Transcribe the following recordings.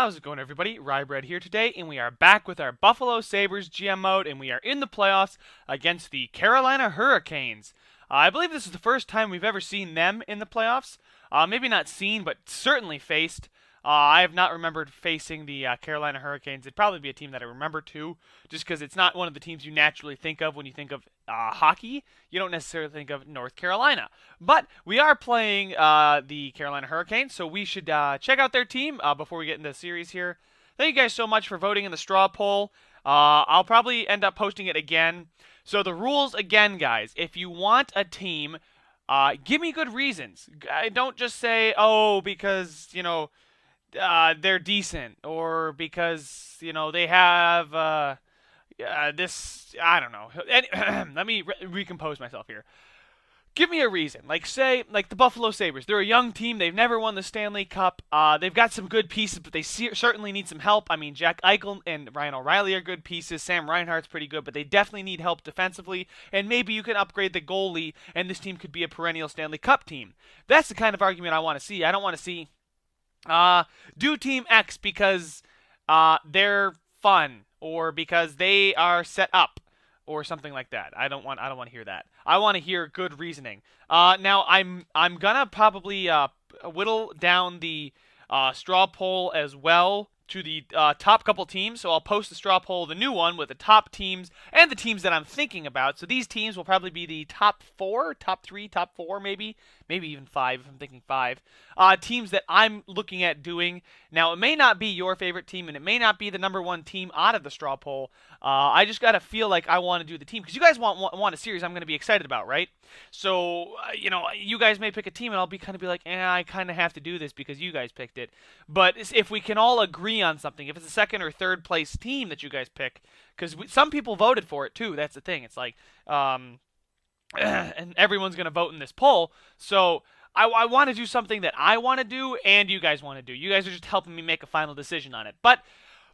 How's it going, everybody? Rybread here today, and we are back with our Buffalo Sabres GM mode, and we are in the playoffs against the Carolina Hurricanes. I believe this is the first time we've ever seen them in the playoffs. Maybe not seen, but certainly faced. I have not remembered facing the Carolina Hurricanes. It'd probably be a team that I remember too, just because it's not one of the teams you naturally think of when you think of hockey. You don't necessarily think of North Carolina. But we are playing the Carolina Hurricanes, so we should check out their team before we get into the series here. Thank you guys so much for voting in the straw poll. I'll probably end up posting it again. So the rules again, guys. If you want a team, give me good reasons. Don't just say, oh, because, they're decent, or because, they have this, I don't know. Let me recompose myself here. Give me a reason. Like, say, like the Buffalo Sabres. They're a young team. They've never won the Stanley Cup. They've got some good pieces, but they certainly need some help. I mean, Jack Eichel and Ryan O'Reilly are good pieces. Sam Reinhart's pretty good, but they definitely need help defensively. And maybe you can upgrade the goalie, and this team could be a perennial Stanley Cup team. That's the kind of argument I want to see. I don't want to see do Team X because they're fun, or because they are set up, or something like that. I don't want to hear that. I want to hear good reasoning. Now I'm gonna probably whittle down the straw poll as well to the top couple teams. So I'll post the straw poll, the new one, with the top teams and the teams that I'm thinking about. So these teams will probably be the top 4, top 3, top 4, maybe even 5 if I'm thinking 5. Teams that I'm looking at doing. Now, it may not be your favorite team, and it may not be the number 1 team out of the straw poll. I just got to feel like I want to do the team, because you guys want a series I'm going to be excited about, right? So, you guys may pick a team, and I'll be like, I kind of have to do this because you guys picked it. But if we can all agree on something, if it's a second or third place team that you guys pick, because some people voted for it too, that's the thing. It's like, and everyone's going to vote in this poll. So I want to do something that I want to do and you guys want to do. You guys are just helping me make a final decision on it. But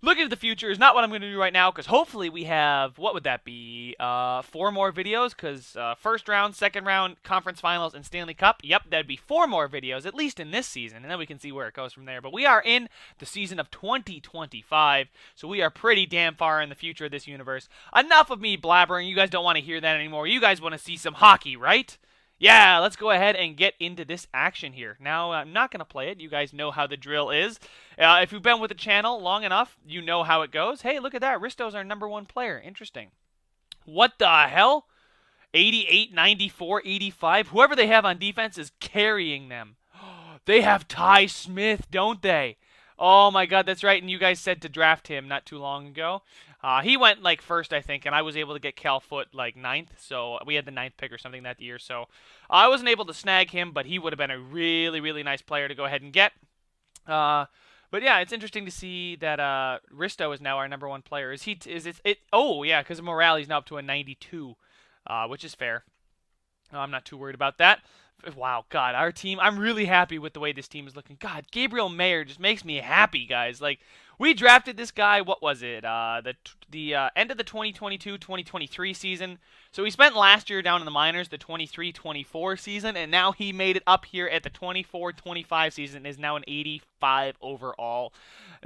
looking at the future is not what I'm going to do right now, because hopefully we have, what would that be, 4 more videos, because first round, second round, conference finals, and Stanley Cup. Yep, that'd be 4 more videos, at least in this season, and then we can see where it goes from there. But we are in the season of 2025, so we are pretty damn far in the future of this universe. Enough of me blabbering. You guys don't want to hear that anymore. You guys want to see some hockey, right? Yeah, let's go ahead and get into this action here. Now, I'm not going to play it. You guys know how the drill is. If you've been with the channel long enough, you know how it goes. Hey, look at that. Risto's our number 1 player. Interesting. What the hell? 88, 94, 85. Whoever they have on defense is carrying them. They have Ty Smith, don't they? Oh my god, that's right. And you guys said to draft him not too long ago. He went like first, I think, and I was able to get Cal Foot like 9th. So we had the 9th pick or something that year. So I wasn't able to snag him, but he would have been a really, really nice player to go ahead and get. But yeah, it's interesting to see that Risto is now our number 1 player. Is it? Oh yeah, because Morales now up to a 92, which is fair. I'm not too worried about that. Wow, God, our team, I'm really happy with the way this team is looking. God, Gabriel Mayer just makes me happy, guys. Like, we drafted this guy, what was it, the end of the 2022-2023 season. So we spent last year down in the minors, the 23-24 season, and now he made it up here at the 24-25 season and is now an 85 overall.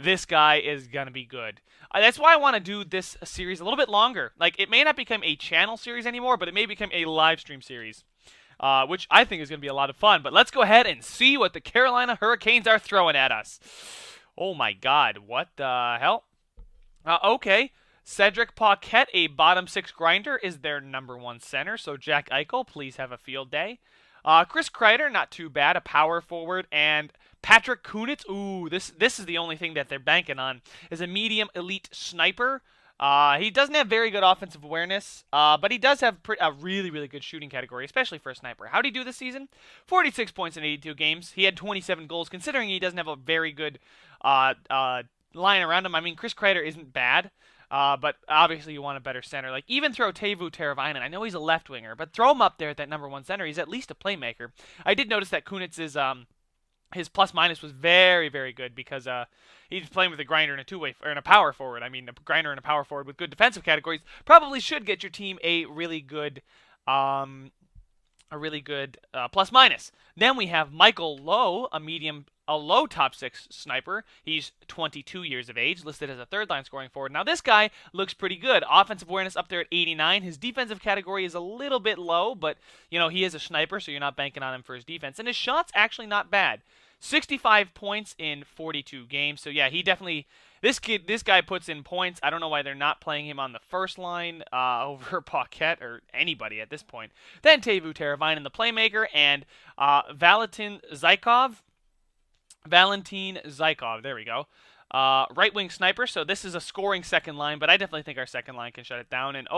This guy is going to be good. That's why I want to do this series a little bit longer. Like, it may not become a channel series anymore, but it may become a live stream series. Which I think is going to be a lot of fun. But let's go ahead and see what the Carolina Hurricanes are throwing at us. Oh my god, what the hell? Okay, Cedric Paquette, a bottom 6 grinder, is their number 1 center. So Jack Eichel, please have a field day. Chris Kreider, not too bad, a power forward. And Patrick Kunitz, ooh, this is the only thing that they're banking on, is a medium elite sniper. He doesn't have very good offensive awareness, but he does have a really, really good shooting category, especially for a sniper. How'd he do this season? 46 points in 82 games. He had 27 goals, considering he doesn't have a very good line around him. I mean, Chris Kreider isn't bad, but obviously you want a better center. Like, even throw Teuvo Teravainen. I know he's a left winger, but throw him up there at that number 1 center. He's at least a playmaker. I did notice that Kunitz is his plus-minus was very, very good, because he's playing with a grinder and a two-way, or in a power forward. I mean, a grinder and a power forward with good defensive categories probably should get your team a really good plus-minus. Then we have Michael Lowe, a medium a low top 6 sniper. He's 22 years of age, listed as a third-line scoring forward. Now, this guy looks pretty good. Offensive awareness up there at 89. His defensive category is a little bit low, but, he is a sniper, so you're not banking on him for his defense. And his shot's actually not bad. 65 points in 42 games. So, yeah, he definitely... This guy puts in points. I don't know why they're not playing him on the first line over Paquette or anybody at this point. Then Teuvo Teravainen, the playmaker, and Valentin Zykov. There we go. Right-wing sniper, so this is a scoring second line, but I definitely think our second line can shut it down. And,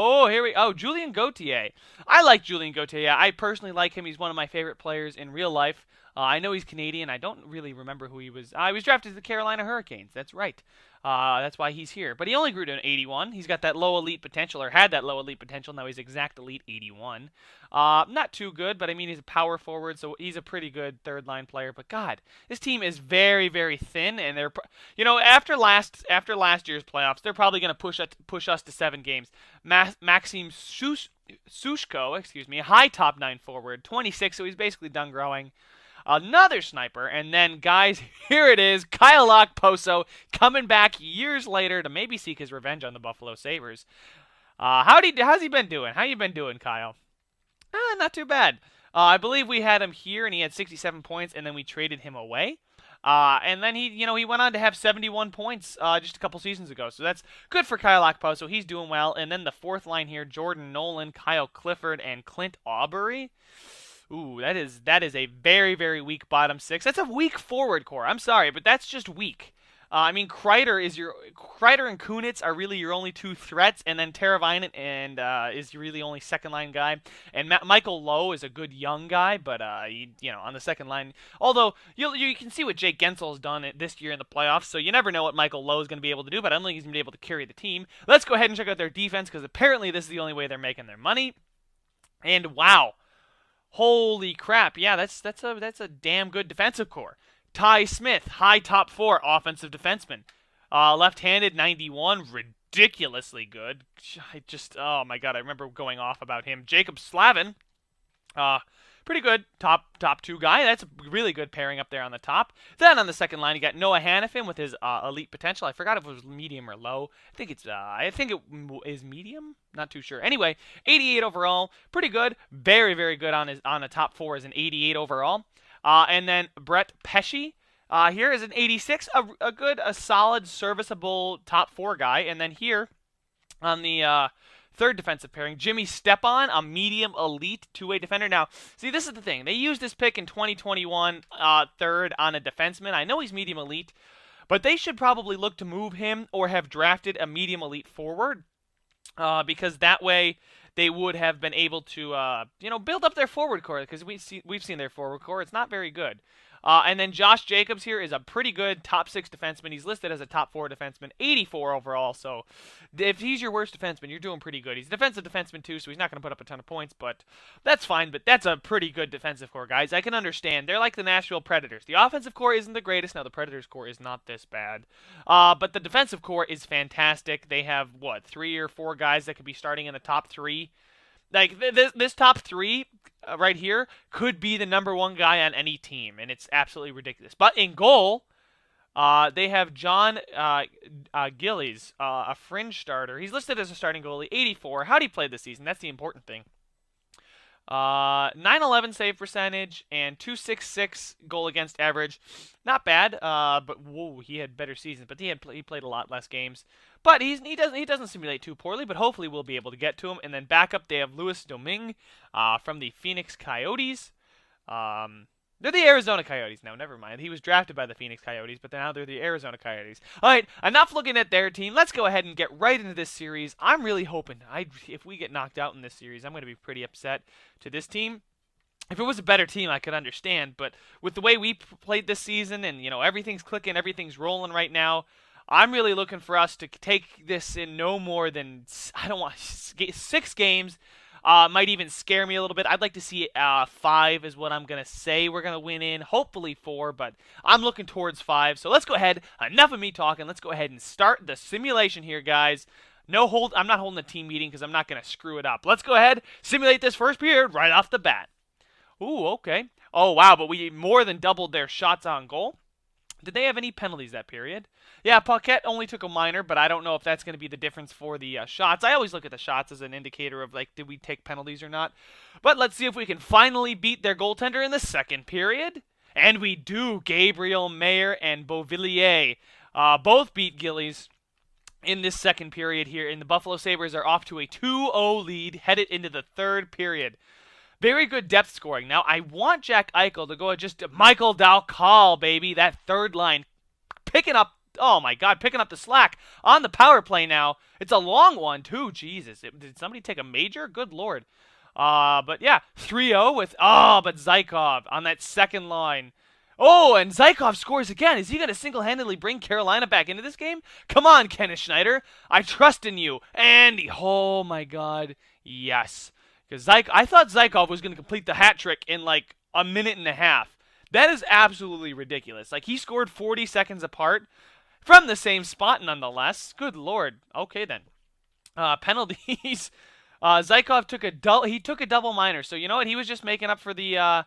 Julien Gauthier. I like Julien Gauthier. I personally like him. He's one of my favorite players in real life. I know he's Canadian. I don't really remember who he was. He was drafted to the Carolina Hurricanes. That's right. That's why he's here. But he only grew to an 81. He's got that low elite potential, or had that low elite potential. Now he's exact elite 81. Not too good, but I mean, he's a power forward, so he's a pretty good third line player. But God, this team is very, very thin, and they're, after last year's playoffs, they're probably going to push us to 7 games. Maxim Sushko, high top 9 forward, 26, so he's basically done growing. Another sniper, and then, guys, here it is, Kyle Okposo coming back years later to maybe seek his revenge on the Buffalo Sabres. How's he been doing? How you been doing, Kyle? Not too bad. I believe we had him here, and he had 67 points, and then we traded him away. And then he went on to have 71 points just a couple seasons ago. So that's good for Kyle Okposo. He's doing well. And then the fourth line here, Jordan Nolan, Kyle Clifford, and Clint Aubrey. Ooh, that is a very, very weak bottom 6. That's a weak forward core. I'm sorry, but that's just weak. Kreider and Kunitz are really your only 2 threats, and then Teravainen is really only second line guy. And Michael Lowe is a good young guy, but on the second line. Although you can see what Jake Gensel's done this year in the playoffs, so you never know what Michael Lowe is going to be able to do. But I don't think he's going to be able to carry the team. Let's go ahead and check out their defense, because apparently this is the only way they're making their money. And wow. Holy crap! Yeah, that's a damn good defensive core. Ty Smith, high top 4 offensive defenseman, left-handed 91, ridiculously good. Oh my God, I remember going off about him. Jacob Slavin, pretty good top 2 guy. That's a really good pairing up there on the top. Then on the second line, you got Noah Hannafin with his elite potential. I forgot if it was medium or low. I think it is medium. Not too sure. Anyway, 88 overall, pretty good. Very, very good on the top 4 as an 88 overall. And then Brett Pesce here is an 86, a solid, serviceable top 4 guy. And then here on the third defensive pairing, Jimmy Stepan, a medium elite 2-way defender. Now, see, this is the thing. They used this pick in 2021, third on a defenseman. I know he's medium elite, but they should probably look to move him or have drafted a medium elite forward, because that way they would have been able to, build up their forward core, because we've seen their forward core. It's not very good. And then Josh Jacobs here is a pretty good top 6 defenseman. He's listed as a top 4 defenseman, 84 overall. So if he's your worst defenseman, you're doing pretty good. He's a defensive defenseman too, so he's not going to put up a ton of points, but that's fine. But that's a pretty good defensive core, guys. I can understand. They're like the Nashville Predators. The offensive core isn't the greatest. Now, the Predators core is not this bad. But the defensive core is fantastic. They have, 3 or 4 guys that could be starting in the top 3. Like, this top 3 right here could be the number 1 guy on any team, and it's absolutely ridiculous. But in goal, they have John Gillies, a fringe starter. He's listed as a starting goalie, 84. How'd he play this season? That's the important thing. 911 save percentage and 266 goal against average. Not bad, but whoa, he had better seasons. But he played a lot less games. But he doesn't simulate too poorly. But hopefully we'll be able to get to him. And then back up they have Louis Domingue from the Phoenix Coyotes. They're the Arizona Coyotes now. Never mind. He was drafted by the Phoenix Coyotes, but now they're the Arizona Coyotes. All right, enough looking at their team. Let's go ahead and get right into this series. I'm really hoping if we get knocked out in this series, I'm going to be pretty upset to this team. If it was a better team, I could understand, but with the way we played this season and, everything's clicking, everything's rolling right now, I'm really looking for us to take this in no more than, 6 games. Might even scare me a little bit. I'd like to see 5 is what I'm going to say we're going to win in. Hopefully 4, but I'm looking towards 5. So let's go ahead. Enough of me talking. Let's go ahead and start the simulation here, guys. I'm not holding a team meeting because I'm not going to screw it up. Let's go ahead, simulate this first period right off the bat. Ooh, okay. Oh, wow, but we more than doubled their shots on goal. Did they have any penalties that period? Yeah, Paquette only took a minor, but I don't know if that's going to be the difference for the shots. I always look at the shots as an indicator of, like, did we take penalties or not? But let's see if we can finally beat their goaltender in the second period. And we do. Gabriel Mayer and Beauvillier both beat Gillies in this second period here. And the Buffalo Sabres are off to a 2-0 lead, headed into the third period. Very good depth scoring. Now, I want Jack Eichel to go just Michael Dalcal, baby. That third line picking up, oh my God, picking up the slack on the power play now. It's a long one, too. Jesus. Did somebody take a major? Good Lord. But yeah, 3-0 with, but Zykov on that second line. Oh, and Zykov scores again. Is he going to single-handedly bring Carolina back into this game? Come on, Kenneth Schneider. I trust in you. And, oh my God, yes. Because I thought Zykov was going to complete the hat trick in like a minute and a half. That is absolutely ridiculous. Like, he scored 40 seconds apart from the same spot nonetheless. Good Lord. Okay, then. Penalties. Zykov took a double minor. So, you know what? He was just making up for the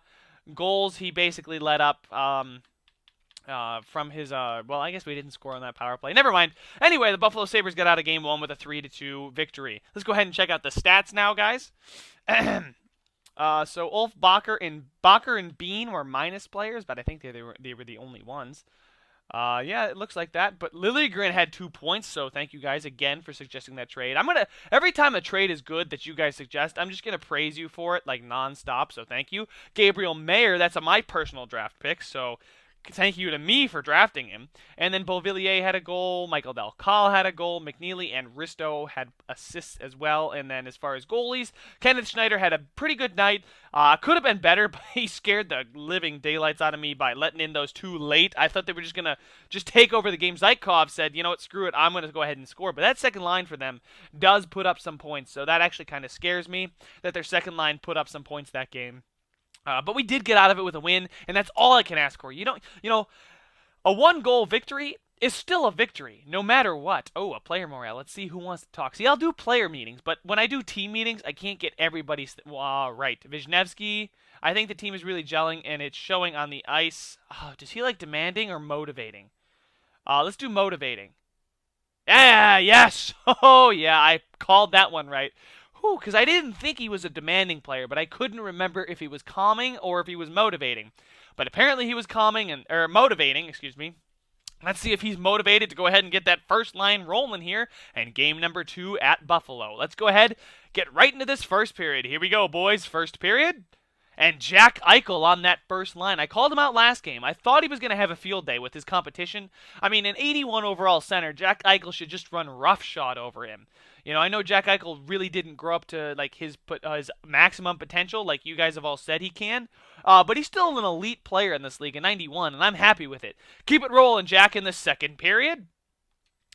goals he basically let up from his, well, I guess we didn't score on that power play. Never mind. Anyway, the Buffalo Sabres got out of game one with a 3-2 victory. Let's go ahead and check out the stats now, guys. So Ulf, Bacher, and Bean were minus players, but I think they were the only ones. Yeah, it looks like that. But Liljegren had 2 points, so thank you guys again for suggesting that trade. Every time a trade is good that you guys suggest, I'm just gonna praise you for it, like, nonstop, so thank you. Gabriel Mayer, that's my personal draft pick, so thank you to me for drafting him. And then Beauvillier had a goal, Michael Dalcal had a goal, McNeely and Risto had assists as well. And then as far as goalies, Kenneth Schneider had a pretty good night. Could have been better, but he scared the living daylights out of me by letting in those 2 late. I thought they were just going to take over the game. Zykov said, you know what, screw it, I'm going to go ahead and score. But that second line for them does put up some points, so that actually kind of scares me that their second line put up some points that game. But we did get out of it with a win, and that's all I can ask for. You know, a 1-goal victory is still a victory, no matter what. Oh, a player morale. Let's see who wants to talk. See, I'll do player meetings, but when I do team meetings, I can't get everybody's... right. Wisniewski, I think the team is really gelling, and it's showing on the ice. Oh, does he like demanding or motivating? Let's do motivating. Yeah, yes. Oh, yeah, I called that one right. Because I didn't think he was a demanding player, but I couldn't remember if he was calming or if he was motivating. But apparently he was motivating, excuse me. Let's see if he's motivated to go ahead and get that first line rolling here. And game number 2 at Buffalo. Let's go ahead, get right into this first period. Here we go, boys. First period. And Jack Eichel on that first line. I called him out last game. I thought he was going to have a field day with his competition. I mean, an 81 overall center, Jack Eichel should just run roughshod over him. You know, I know Jack Eichel really didn't grow up to like his maximum potential, like you guys have all said he can. But he's still an elite player in this league, a 91, and I'm happy with it. Keep it rolling, Jack, in the second period.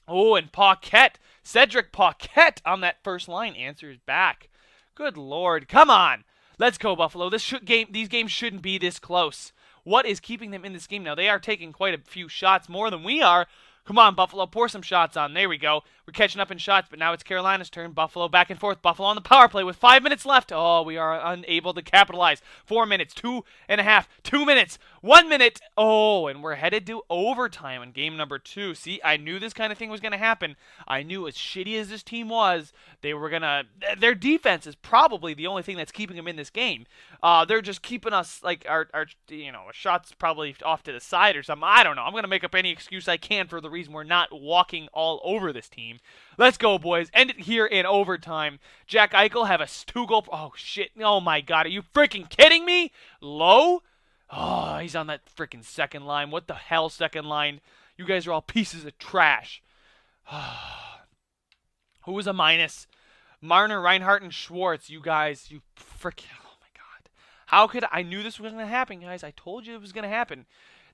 Oh, and Paquette, Cedric Paquette on that first line answers back. Good Lord, come on. Let's go, Buffalo. These games shouldn't be this close. What is keeping them in this game now? They are taking quite a few shots, more than we are. Come on, Buffalo, pour some shots on. There we go. We're catching up in shots, but now it's Carolina's turn. Buffalo back and forth. Buffalo on the power play with 5 minutes left. Oh, we are unable to capitalize. 4 minutes, 2.5, 2 minutes, 1 minute. Oh, and we're headed to overtime in game number 2. See, I knew this kind of thing was going to happen. I knew as shitty as this team was, their defense is probably the only thing that's keeping them in this game. They're just keeping us, like, our shots probably off to the side or something. I don't know. I'm going to make up any excuse I can for the reason we're not walking all over this team. Let's go, boys. End it here in overtime. Jack Eichel have a 2-goal... Oh, shit. Oh, my God. Are you freaking kidding me? Low? Oh, he's on that freaking second line. What the hell, second line? You guys are all pieces of trash. Who was a minus? Marner, Reinhardt, and Schwartz. You guys, you freaking... Oh, my God. How could I knew this was going to happen, guys. I told you it was going to happen.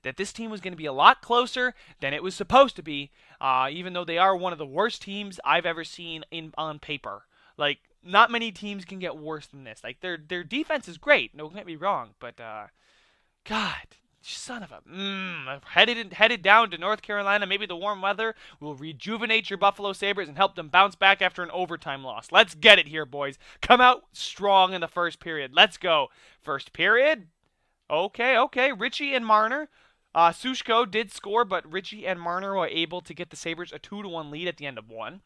That this team was going to be a lot closer than it was supposed to be, even though they are one of the worst teams I've ever seen on paper. Like, not many teams can get worse than this. Like, their defense is great, don't get me wrong, but, God, son of a... Headed down to North Carolina, maybe the warm weather will rejuvenate your Buffalo Sabres and help them bounce back after an overtime loss. Let's get it here, boys. Come out strong in the first period. Let's go. First period. Okay. Richie and Marner. Sushko did score, but Richie and Marner were able to get the Sabres a 2-1 lead at the end of one.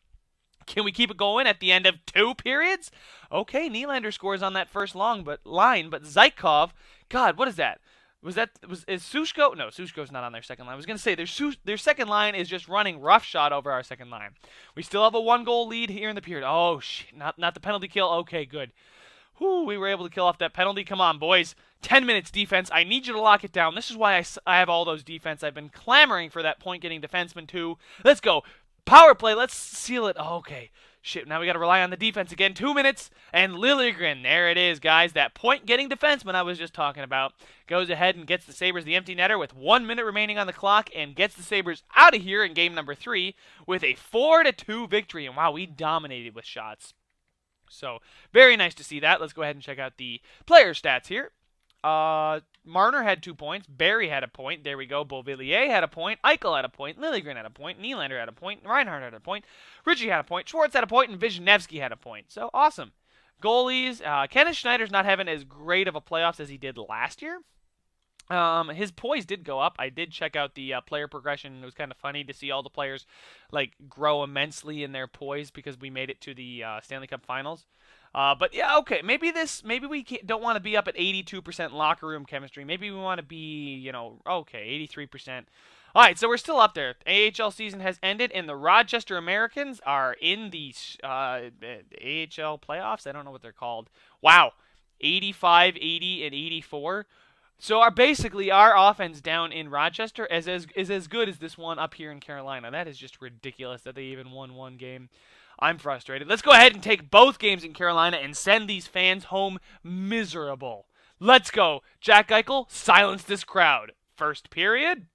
Can we keep it going at the end of 2 periods? Okay, Nylander scores on that first line, but Zykov, God, what is that? Is Sushko? No, Sushko's not on their second line. I was gonna say their second line is just running roughshod over our second line. We still have a 1-goal lead here in the period. Oh shit, not the penalty kill. Okay, good. Whew, we were able to kill off that penalty. Come on, boys. 10 minutes defense. I need you to lock it down. This is why I have all those defense. I've been clamoring for that point-getting defenseman too. Let's go. Power play. Let's seal it. Oh, okay. Shit, now we got to rely on the defense again. 2 minutes, and Liljegren. There it is, guys. That point-getting defenseman I was just talking about goes ahead and gets the Sabres the empty netter with 1 minute remaining on the clock and gets the Sabres out of here in game number 3 with a 4-2 victory. And wow, we dominated with shots. So, very nice to see that. Let's go ahead and check out the player stats here. Marner had 2 points. Barry had a point. There we go. Beauvillier had a point. Eichel had a point. Liljegren had a point. Nylander had a point. Reinhart had a point. Richie had a point. Schwartz had a point. And Wisniewski had a point. So, awesome. Goalies. Kenneth Schneider's not having as great of a playoffs as he did last year. His poise did go up. I did check out the player progression. It was kind of funny to see all the players like grow immensely in their poise because we made it to the Stanley Cup Finals. But yeah, okay. Maybe we don't want to be up at 82% locker room chemistry. Maybe we want to be, okay, 83%. All right, so we're still up there. AHL season has ended, and the Rochester Americans are in the AHL playoffs. I don't know what they're called. Wow, 85, 80, and 84. So basically our offense down in Rochester is as good as this one up here in Carolina. That is just ridiculous that they even won one game. I'm frustrated. Let's go ahead and take both games in Carolina and send these fans home miserable. Let's go. Jack Eichel, silence this crowd. First period.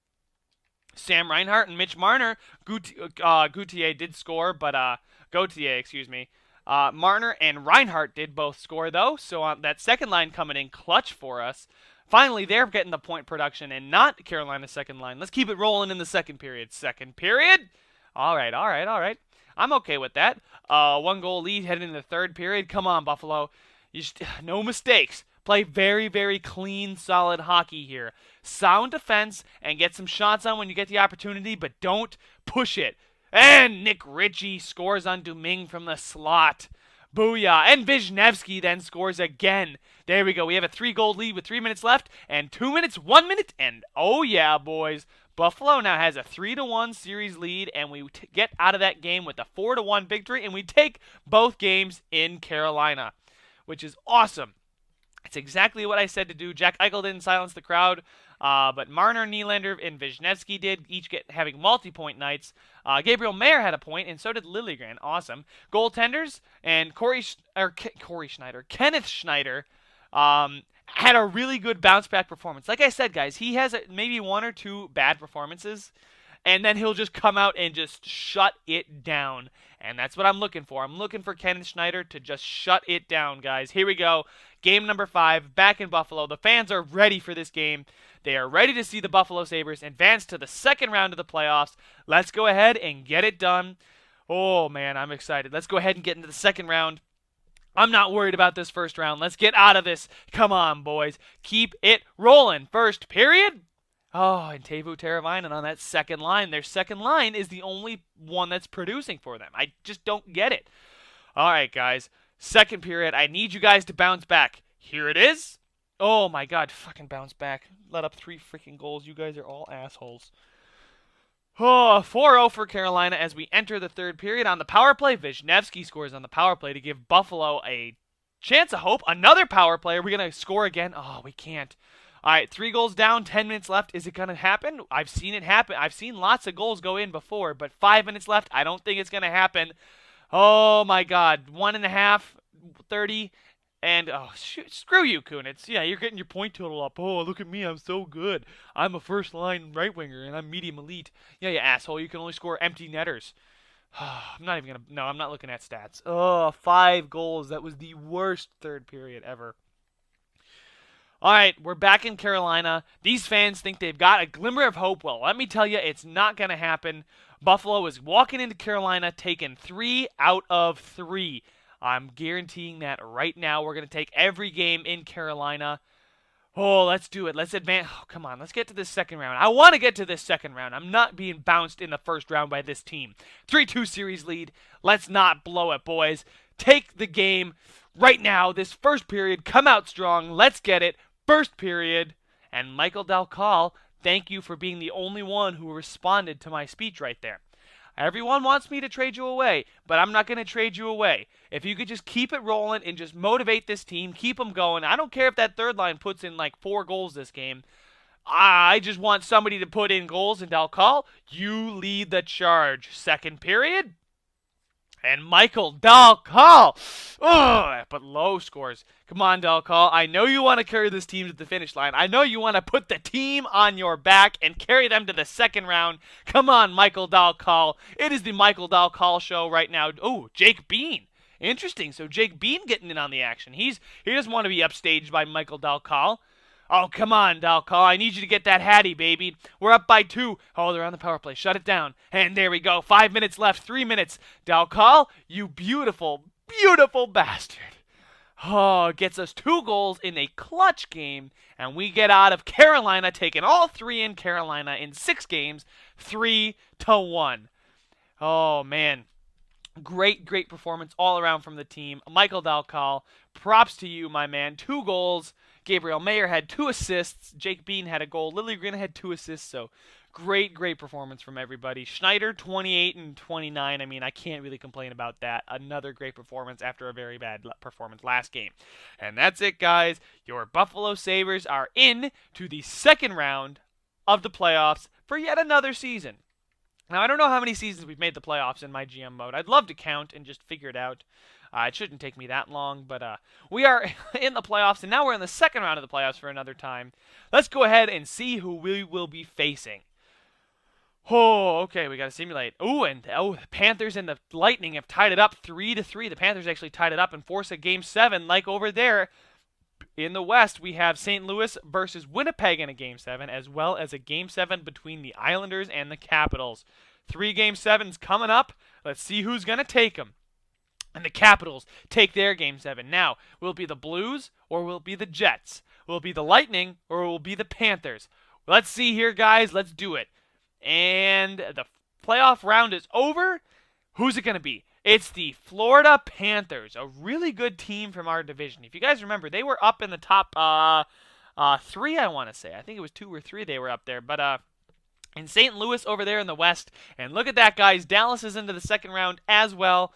Sam Reinhart and Mitch Marner. Gauthier did score, but Gauthier, excuse me. Marner and Reinhart did both score, though. So that second line coming in clutch for us. Finally, they're getting the point production and not Carolina's second line. Let's keep it rolling in the second period. Second period. All right. I'm okay with that. 1-goal lead heading into the third period. Come on, Buffalo. No mistakes. Play very, very clean, solid hockey here. Sound defense and get some shots on when you get the opportunity, but don't push it. And Nick Ritchie scores on Domingue from the slot. Booyah. And Wisniewski then scores again. There we go. We have a 3-goal lead with 3 minutes left and 2 minutes, 1 minute. And oh yeah, boys. Buffalo now has a 3-1 series lead, and we get out of that game with a 4-1 victory, and we take both games in Carolina, which is awesome. It's exactly what I said to do. Jack Eichel didn't silence the crowd, but Marner, Nylander, and Wisniewski did, each having multi-point nights. Gabriel Mayer had a point, and so did Liljegren. Awesome. Goaltenders, and Kenneth Schneider, had a really good bounce-back performance. Like I said, guys, he has maybe 1 or 2 bad performances, and then he'll just come out and just shut it down. And that's what I'm looking for. I'm looking for Kenneth Schneider to just shut it down, guys. Here we go. Game number 5, back in Buffalo. The fans are ready for this game. They are ready to see the Buffalo Sabres advance to the second round of the playoffs. Let's go ahead and get it done. Oh, man, I'm excited. Let's go ahead and get into the second round. I'm not worried about this first round. Let's get out of this. Come on, boys. Keep it rolling. First period. Oh, and Teuvo Teravainen on that second line. Their second line is the only one that's producing for them. I just don't get it. All right, guys. Second period. I need you guys to bounce back. Here it is. Oh, my God. Fucking bounce back. Let up 3 freaking goals. You guys are all assholes. Oh, 4-0 for Carolina as we enter the third period. On the power play, Wisniewski scores on the power play to give Buffalo a chance of hope. Another power play. Are we going to score again? Oh, we can't. All right, 3 goals down, 10 minutes left. Is it going to happen? I've seen it happen. I've seen lots of goals go in before, but 5 minutes left. I don't think it's going to happen. Oh, my God. 1.5, 30. And, oh, shoot, screw you, Kunitz. Yeah, you're getting your point total up. Oh, look at me. I'm so good. I'm a first-line right winger, and I'm medium elite. Yeah, you asshole. You can only score empty netters. I'm not even going to... No, I'm not looking at stats. Oh, 5 goals. That was the worst third period ever. All right, we're back in Carolina. These fans think they've got a glimmer of hope. Well, let me tell you, it's not going to happen. Buffalo is walking into Carolina, taking 3 out of 3. I'm guaranteeing that right now. We're going to take every game in Carolina. Oh, let's do it. Let's advance. Oh, come on. Let's get to this second round. I want to get to this second round. I'm not being bounced in the first round by this team. 3-2 series lead. Let's not blow it, boys. Take the game right now. This first period. Come out strong. Let's get it. First period. And Michael Dalcal, thank you for being the only one who responded to my speech right there. Everyone wants me to trade you away, but I'm not going to trade you away. If you could just keep it rolling and just motivate this team, keep them going. I don't care if that third line puts in like 4 goals this game. I just want somebody to put in goals, and Dalcal, you lead the charge. Second period. And Michael Dalcal. Ugh, but low scores. Come on, Dalcal. I know you want to carry this team to the finish line. I know you want to put the team on your back and carry them to the second round. Come on, Michael Dalcal. It is the Michael Dalcal show right now. Oh, Jake Bean. Interesting. So Jake Bean getting in on the action. He doesn't want to be upstaged by Michael Dalcal. Oh, come on, Dalcal. I need you to get that Hattie, baby. We're up by 2. Oh, they're on the power play. Shut it down. And there we go. 5 minutes left. 3 minutes. Dalcal, you beautiful, beautiful bastard. Oh, gets us 2 goals in a clutch game. And we get out of Carolina, taking all 3 in Carolina in 6 games, 3-1. Oh, man. Great, great performance all around from the team. Michael Dalcal, props to you, my man. 2 goals. Gabriel Mayer had 2 assists. Jake Bean had a goal. Liljegren had 2 assists. So great, great performance from everybody. Schneider, 28 and 29. I mean, I can't really complain about that. Another great performance after a very bad performance last game. And that's it, guys. Your Buffalo Sabres are in to the second round of the playoffs for yet another season. Now, I don't know how many seasons we've made the playoffs in my GM mode. I'd love to count and just figure it out. It shouldn't take me that long, but we are in the playoffs, and now we're in the second round of the playoffs for another time. Let's go ahead and see who we will be facing. Oh, okay, we got to simulate. The Panthers and the Lightning have tied it up 3-3. The Panthers actually tied it up and forced a Game 7, like over there. In the West, we have St. Louis versus Winnipeg in a Game 7, as well as a Game 7 between the Islanders and the Capitals. 3 Game 7s coming up. Let's see who's going to take them. And the Capitals take their Game 7. Now, will it be the Blues or will it be the Jets? Will it be the Lightning or will it be the Panthers? Let's see here, guys. Let's do it. And the playoff round is over. Who's it going to be? It's the Florida Panthers, a really good team from our division. If you guys remember, they were up in the top 3, I want to say. I think it was 2 or 3 they were up there. But in St. Louis over there in the West. And look at that, guys. Dallas is into the second round as well.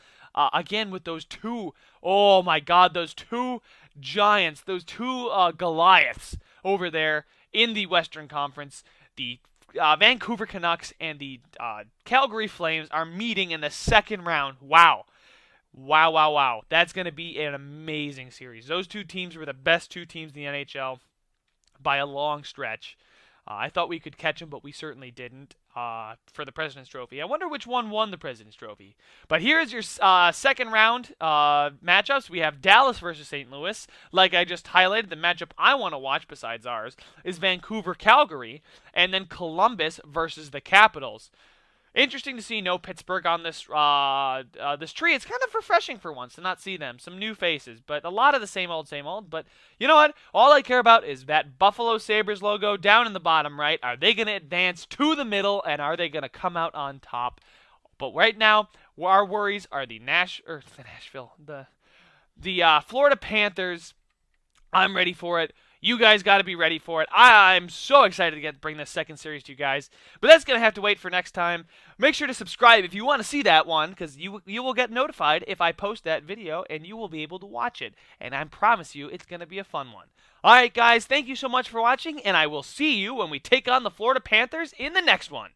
Again, with those 2, oh my God, those 2 giants, those 2 Goliaths over there in the Western Conference. The Vancouver Canucks and the Calgary Flames are meeting in the second round. Wow. Wow, wow, wow. That's going to be an amazing series. Those 2 teams were the best 2 teams in the NHL by a long stretch. I thought we could catch them, but we certainly didn't for the President's Trophy. I wonder which one won the President's Trophy. But here's your second round matchups. We have Dallas versus St. Louis. Like I just highlighted, the matchup I want to watch besides ours is Vancouver-Calgary, and then Columbus versus the Capitals. Interesting to see no Pittsburgh on this this tree. It's kind of refreshing for once to not see them. Some new faces, but a lot of the same old, same old. But you know what? All I care about is that Buffalo Sabres logo down in the bottom right. Are they going to advance to the middle, and are they going to come out on top? But right now, our worries are the Florida Panthers. I'm ready for it. You guys got to be ready for it. I'm so excited to bring this second series to you guys. But that's going to have to wait for next time. Make sure to subscribe if you want to see that one, because you will get notified if I post that video, and you will be able to watch it. And I promise you, it's going to be a fun one. All right, guys, thank you so much for watching, and I will see you when we take on the Florida Panthers in the next one.